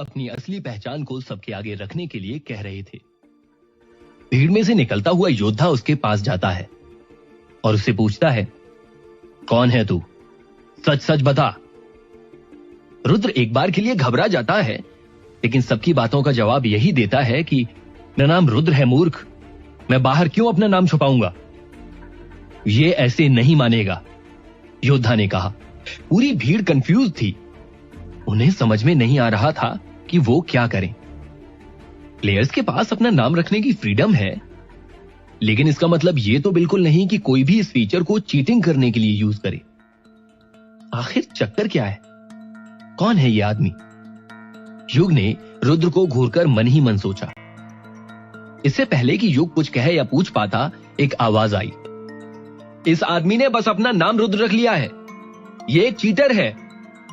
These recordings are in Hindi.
अपनी असली पहचान को सबके आगे रखने के लिए कह रहे थे। भीड़ में से निकलता हुआ योद्धा उसके पास जाता है और उससे पूछता है, कौन है तू? सच सच बता। रुद्र एक बार के लिए घबरा जाता है, लेकिन सबकी बातों का जवाब यही देता है कि मेरा नाम रुद्र है मूर्ख, मैं बाहर क्यों अपना नाम छुपाऊंगा? ये ऐसे नहीं मानेगा, योद्धा ने कहा। पूरी भीड़ कंफ्यूज थी, उन्हें समझ में नहीं आ रहा था कि वो क्या करें। प्लेयर्स के पास अपना नाम रखने की फ्रीडम है, लेकिन इसका मतलब यह तो बिल्कुल नहीं कि कोई भी इस फीचर को चीटिंग करने के लिए यूज करे। आखिर चक्कर क्या है? कौन है यह आदमी? युग ने रुद्र को घूरकर मन ही मन सोचा। इससे पहले कि युग कुछ कहे या पूछ पाता, एक आवाज आई, इस आदमी ने बस अपना नाम रुद्र रख लिया है, ये एक चीटर है,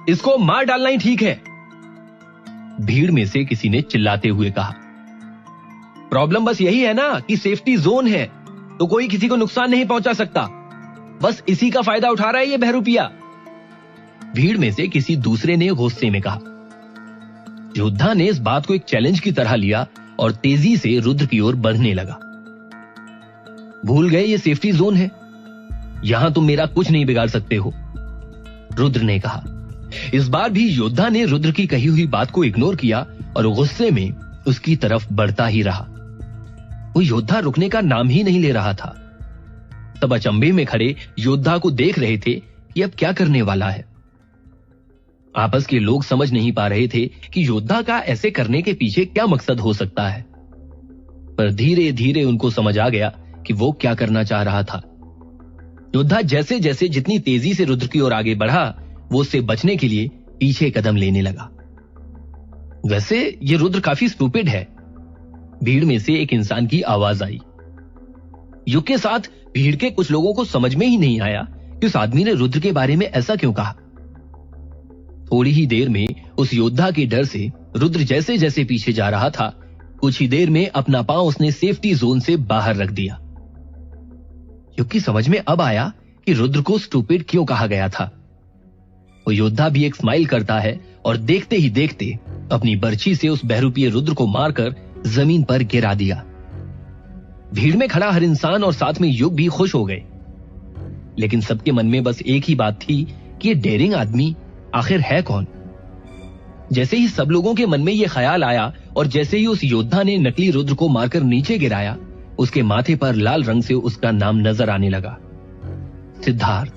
इसको मार डालना ही ठीक है। भीड़ में से किसी ने चिल्लाते हुए कहा, प्रॉब्लम बस यही है ना कि सेफ्टी जोन है, तो कोई किसी को नुकसान नहीं पहुंचा सकता, बस इसी का फायदा उठा रहा है ये बहरूपिया। भीड़ में से किसी दूसरे ने गुस्से में कहा। योद्धा ने इस बात को एक चैलेंज की तरह लिया और तेजी से रुद्र की ओर बढ़ने लगा। भूल गए ये सेफ्टी जोन है, यहां तुम मेरा कुछ नहीं बिगाड़ सकते हो, रुद्र ने कहा। इस बार भी योद्धा ने रुद्र की कही हुई बात को इग्नोर किया और गुस्से में उसकी तरफ बढ़ता ही रहा। वो योद्धा रुकने का नाम ही नहीं ले रहा था। सब अचंभे में खड़े योद्धा को देख रहे थे कि अब क्या करने वाला है। आपस के लोग समझ नहीं पा रहे थे कि योद्धा का ऐसे करने के पीछे क्या मकसद हो सकता है, पर धीरे धीरे उनको समझ आ गया कि वो क्या करना चाह रहा था। योद्धा जैसे जैसे जितनी तेजी से रुद्र की ओर आगे बढ़ा, वो उससे बचने के लिए पीछे कदम लेने लगा। वैसे ये रुद्र काफी स्टूपिड है, भीड़ में से एक इंसान की आवाज आई। युग के साथ भीड़ के कुछ लोगों को समझ में ही नहीं आया कि उस आदमी ने रुद्र के बारे में ऐसा क्यों कहा। थोड़ी ही देर में उस योद्धा के डर से रुद्र जैसे जैसे पीछे जा रहा था, कुछ ही देर में अपना पांव उसने सेफ्टी जोन से बाहर रख दिया। युग की समझ में अब आया कि रुद्र को स्टूपिड क्यों कहा गया था। वो योद्धा भी एक स्माइल करता है और देखते ही देखते अपनी बर्छी से उस बहरूपीय रुद्र को मारकर जमीन पर गिरा दिया। भीड़ में खड़ा हर इंसान और साथ में युग भी खुश हो गए, लेकिन सबके मन में बस एक ही बात थी कि ये डेयरिंग आदमी आखिर है कौन। जैसे ही सब लोगों के मन में यह ख्याल आया और जैसे ही उस योद्धा ने नकली रुद्र को मारकर नीचे गिराया, उसके माथे पर लाल रंग से उसका नाम नजर आने लगा, सिद्धार्थ।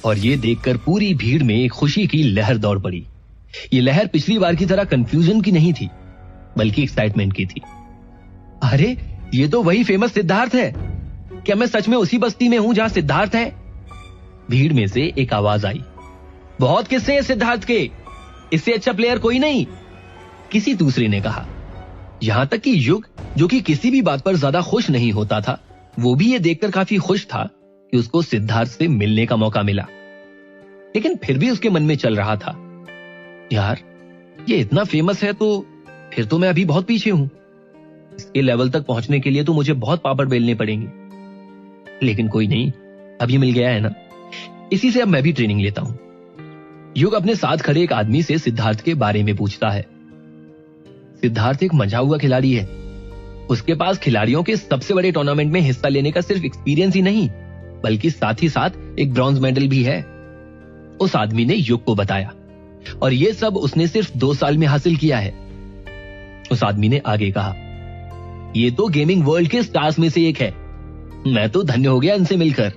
और ये देखकर पूरी भीड़ में एक खुशी की लहर दौड़ पड़ी। ये लहर पिछली बार की तरह कंफ्यूजन की नहीं थी, बल्कि एक्साइटमेंट की थी। अरे ये तो वही फेमस सिद्धार्थ है, क्या मैं सच में उसी बस्ती में हूं जहां सिद्धार्थ है? भीड़ में से एक आवाज आई, बहुत किस्से हैं सिद्धार्थ के, इससे अच्छा प्लेयर कोई नहीं, किसी दूसरे ने कहा। यहां तक कि युग, जो कि किसी भी बात पर ज्यादा खुश नहीं होता था, वो भी ये देखकर काफी खुश था कि उसको सिद्धार्थ से मिलने का मौका मिला। लेकिन फिर भी उसके मन में चल रहा था, यार ये इतना फेमस है तो फिर तो मैं अभी बहुत पीछे हूं, इसके लेवल तक पहुंचने के लिए तो मुझे बहुत पापड़ बेलने पड़ेंगे। लेकिन कोई नहीं, अभी मिल गया है ना, इसी से अब मैं भी ट्रेनिंग लेता हूं। युग अपने साथ खड़े एक आदमी से सिद्धार्थ के बारे में पूछता है। सिद्धार्थ एक मंझा हुआ खिलाड़ी है, उसके पास खिलाड़ियों के सबसे बड़े टूर्नामेंट में हिस्सा लेने का सिर्फ एक्सपीरियंस ही नहीं, बल्कि साथ ही साथ एक ब्रॉन्ज मेडल भी है, उस आदमी ने युग को बताया। और ये सब उसने सिर्फ 2 साल में हासिल किया है। उस आदमी ने आगे कहा, ये तो गेमिंग वर्ल्ड के स्टार्स में से एक है, मैं तो धन्य हो गया इनसे मिलकर।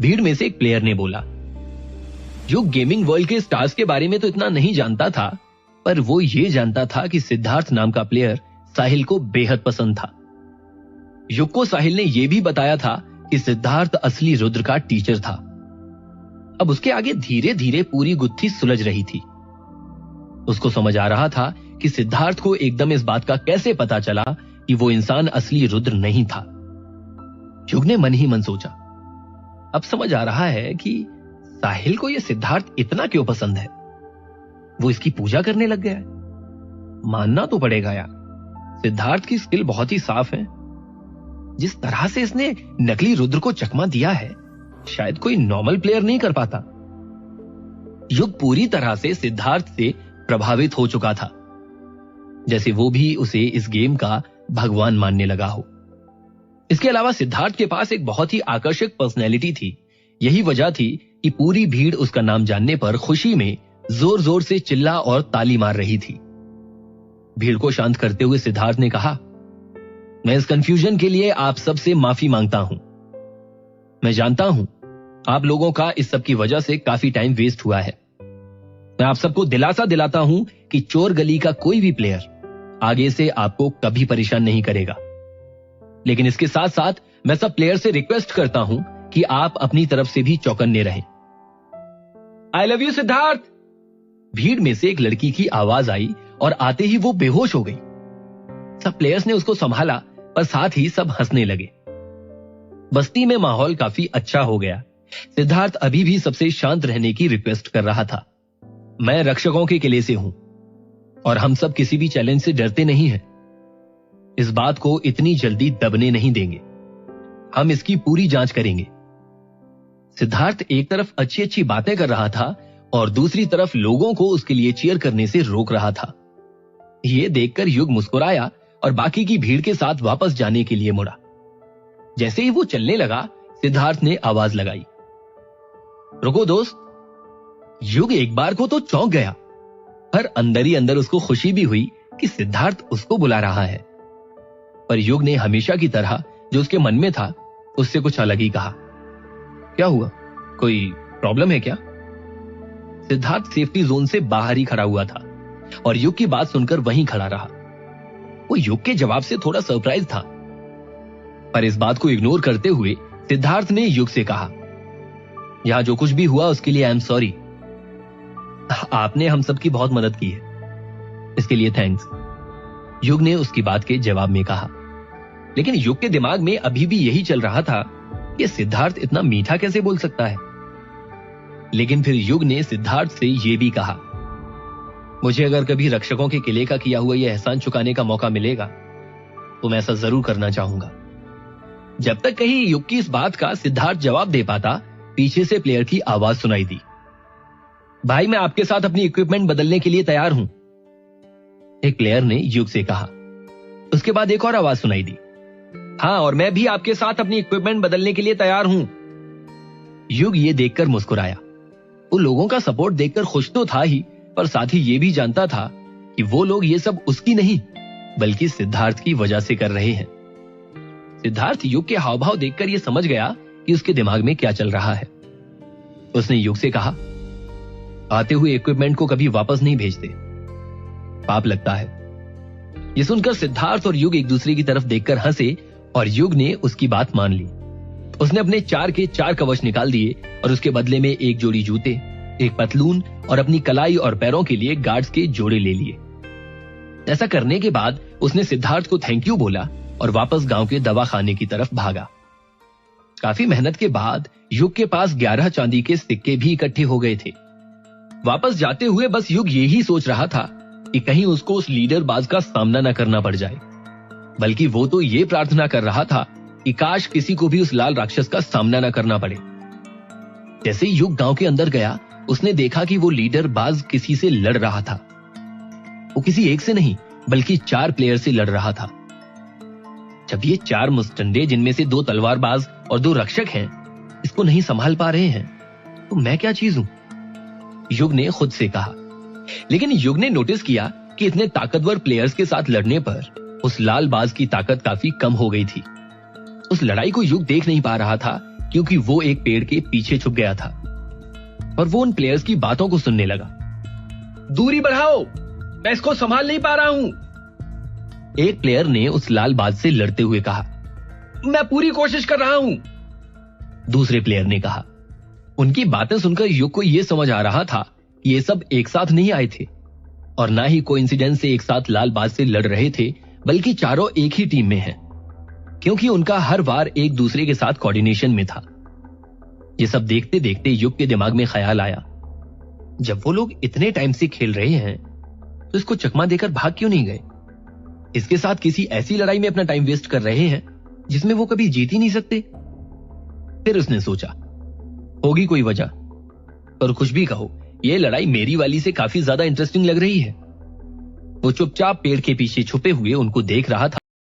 भीड़ में से एक प्लेयर ने बोला। युग गेमिंग वर्ल्ड के स्टार्स के बारे में तो इतना नहीं जानता था, पर वो ये जानता था कि सिद्धार्थ नाम का प्लेयर साहिल को बेहद पसंद था। युग को साहिल ने यह भी बताया था कि सिद्धार्थ असली रुद्र का टीचर था। अब उसके आगे धीरे धीरे पूरी गुत्थी सुलझ रही थी। उसको समझ आ रहा था कि सिद्धार्थ को एकदम इस बात का कैसे पता चला कि वो इंसान असली रुद्र नहीं था। युग ने मन ही मन सोचा, अब समझ आ रहा है कि साहिल को यह सिद्धार्थ इतना क्यों पसंद है, वो इसकी पूजा करने लग गया है। मानना तो पड़ेगा यार, सिद्धार्थ की स्किल बहुत ही साफ है। जिस तरह से इसने नकली रुद्र को चकमा दिया है, शायद कोई नॉर्मल प्लेयर नहीं कर पाता। युग पूरी तरह से सिद्धार्थ से प्रभावित हो चुका था। जैसे वो भी उसे इस गेम का भगवान मानने लगा हो। इसके अलावा सिद्धार्थ के पास एक बहुत ही आकर्षक पर्सनैलिटी थी। यही वजह थी कि पूरी भीड़ उसका नाम जानने पर खुशी में जोर जोर से चिल्ला और ताली मार रही थी। भीड़ को शांत करते हुए सिद्धार्थ ने कहा, मैं इस कंफ्यूजन के लिए आप सबसे माफी मांगता हूं। मैं जानता हूं आप लोगों का इस सब की वजह से काफी टाइम वेस्ट हुआ है। मैं आप सबको दिलासा दिलाता हूं कि चोर गली का कोई भी प्लेयर आगे से आपको कभी परेशान नहीं करेगा। लेकिन इसके साथ साथ मैं सब प्लेयर से रिक्वेस्ट करता हूं कि आप अपनी तरफ से भी चौकन्ने रहें। I love you Siddharth. भीड़ में से एक लड़की की आवाज आई और आते ही वो बेहोश हो गई। सब प्लेयर्स ने उसको संभाला, पर साथ ही सब हंसने लगे। बस्ती में माहौल काफी अच्छा हो गया। सिद्धार्थ अभी भी सबसे शांत रहने की रिक्वेस्ट कर रहा था। मैं रक्षकों के किले से हूं और हम सब किसी भी चैलेंज से डरते नहीं हैं। इस बात को इतनी जल्दी दबने नहीं देंगे। हम इसकी पूरी जांच करेंगे। सिद्धार्थ एक तरफ अच्छी अच्छी बातें कर रहा था और दूसरी तरफ लोगों को उसके लिए चीयर करने से रोक रहा था। यह देखकर युग मुस्कुराया और बाकी की भीड़ के साथ वापस जाने के लिए मुड़ा। जैसे ही वो चलने लगा, सिद्धार्थ ने आवाज लगाई, रुको दोस्त। युग एक बार को तो चौंक गया, पर अंदर ही अंदर उसको खुशी भी हुई कि सिद्धार्थ उसको बुला रहा है। पर युग ने हमेशा की तरह जो उसके मन में था उससे कुछ अलग ही कहा। क्या हुआ, कोई प्रॉब्लम है क्या? सिद्धार्थ सेफ्टी जोन से बाहर ही खड़ा हुआ था और युग की बात सुनकर वहीं खड़ा रहा। वो युग के जवाब से थोड़ा सरप्राइज था, पर इस बात को इग्नोर करते हुए सिद्धार्थ ने युग से कहा, यहां जो कुछ भी हुआ उसके लिए आई एम सॉरी। आपने हम सबकी बहुत मदद की है, इसके लिए थैंक्स। युग ने उसकी बात के जवाब में कहा। लेकिन युग के दिमाग में अभी भी यही चल रहा था कि सिद्धार्थ इतना मीठा कैसे बोल सकता है। लेकिन फिर युग ने सिद्धार्थ से यह भी कहा, मुझे अगर कभी रक्षकों के किले का किया हुआ यह एहसान चुकाने का मौका मिलेगा तो मैं ऐसा जरूर करना चाहूंगा। जब तक कहीं युग की इस बात का सिद्धार्थ जवाब दे पाता, पीछे से प्लेयर की आवाज सुनाई दी, भाई मैं आपके साथ अपनी इक्विपमेंट बदलने के लिए तैयार हूं। एक प्लेयर ने युग से कहा। उसके बाद एक और आवाज सुनाई दी, हाँ और मैं भी आपके साथ अपनी इक्विपमेंट बदलने के लिए तैयार हूं। युग ये देखकर मुस्कुराया। वो लोगों का सपोर्ट देखकर खुश तो था ही, पर साथ ही ये भी जानता था कि वो लोग ये सब उसकी नहीं बल्कि सिद्धार्थ की वजह से कर रहे हैं। सिद्धार्थ युग के हाव भाव देखकर यह समझ गया कि उसके दिमाग में क्या चल रहा है। उसने युग से कहा, आते हुए इक्विपमेंट को कभी वापस नहीं भेजते, पाप लगता है। यह सुनकर सिद्धार्थ और युग एक दूसरे की तरफ देखकर हंसे और युग ने उसकी बात मान ली। उसने अपने 4 के 4 कवच निकाल दिए और उसके बदले में एक जोड़ी जूते, एक पतलून और अपनी कलाई और पैरों के लिए गार्ड्स के जोड़े ले लिए। ऐसा करने के बाद उसने सिद्धार्थ को थैंक यू बोला और वापस गांव के दवाखाने की तरफ भागा। काफी मेहनत के बाद युग के पास 11 चांदी के सिक्के भी इकट्ठे हो गए थे। वापस जाते हुए बस युग यही सोच रहा था कि कहीं उसको उस लीडर बाज का सामना न करना पड़ जाए, बल्कि वो तो ये प्रार्थना कर रहा था कि काश किसी को भी उस लाल राक्षस का सामना न करना पड़े। जैसे ही युग गांव के अंदर गया, उसने देखा कि वो लीडर बाज किसी से लड़ रहा था। वो किसी एक से नहीं बल्कि 4 प्लेयर से लड़ रहा था। जब ये 4 मुस्टंडे, जिनमें से 2 तलवारबाज और 2 रक्षक हैं, इसको नहीं संभाल पा रहे हैं तो मैं क्या चीज हूं, युग ने खुद से कहा। लेकिन युग ने नोटिस किया कि इतने ताकतवर प्लेयर्स के साथ लड़ने पर उस लाल बाज की ताकत काफी कम हो गई थी। उस लड़ाई को युग देख नहीं पा रहा था क्योंकि वो एक पेड़ के पीछे छुप गया था और वो उन प्लेयर्स की बातों को सुनने लगा। दूरी बढ़ाओ, मैं इसको संभाल नहीं पा रहा हूं, एक प्लेयर ने उस लाल बाज से लड़ते हुए कहा। मैं पूरी कोशिश कर रहा हूं, दूसरे प्लेयर ने कहा। उनकी बातें सुनकर युग को यह समझ आ रहा था कि ये सब एक साथ नहीं आए थे और ना ही कोइंसिडेंस से एक साथ लाल बाज से लड़ रहे थे, बल्कि चारों एक ही टीम में हैं, क्योंकि उनका हर वार एक दूसरे के साथ कोऑर्डिनेशन में था। ये सब देखते देखते युग के दिमाग में ख्याल आया, जब वो लोग इतने टाइम से खेल रहे हैं तो इसको चकमा देकर भाग क्यों नहीं गए? इसके साथ किसी ऐसी लड़ाई में अपना टाइम वेस्ट कर रहे हैं जिसमें वो कभी जीत ही नहीं सकते। फिर उसने सोचा, होगी कोई वजह, पर कुछ भी कहो, यह लड़ाई मेरी वाली से काफी ज्यादा इंटरेस्टिंग लग रही है। वो चुपचाप पेड़ के पीछे छुपे हुए उनको देख रहा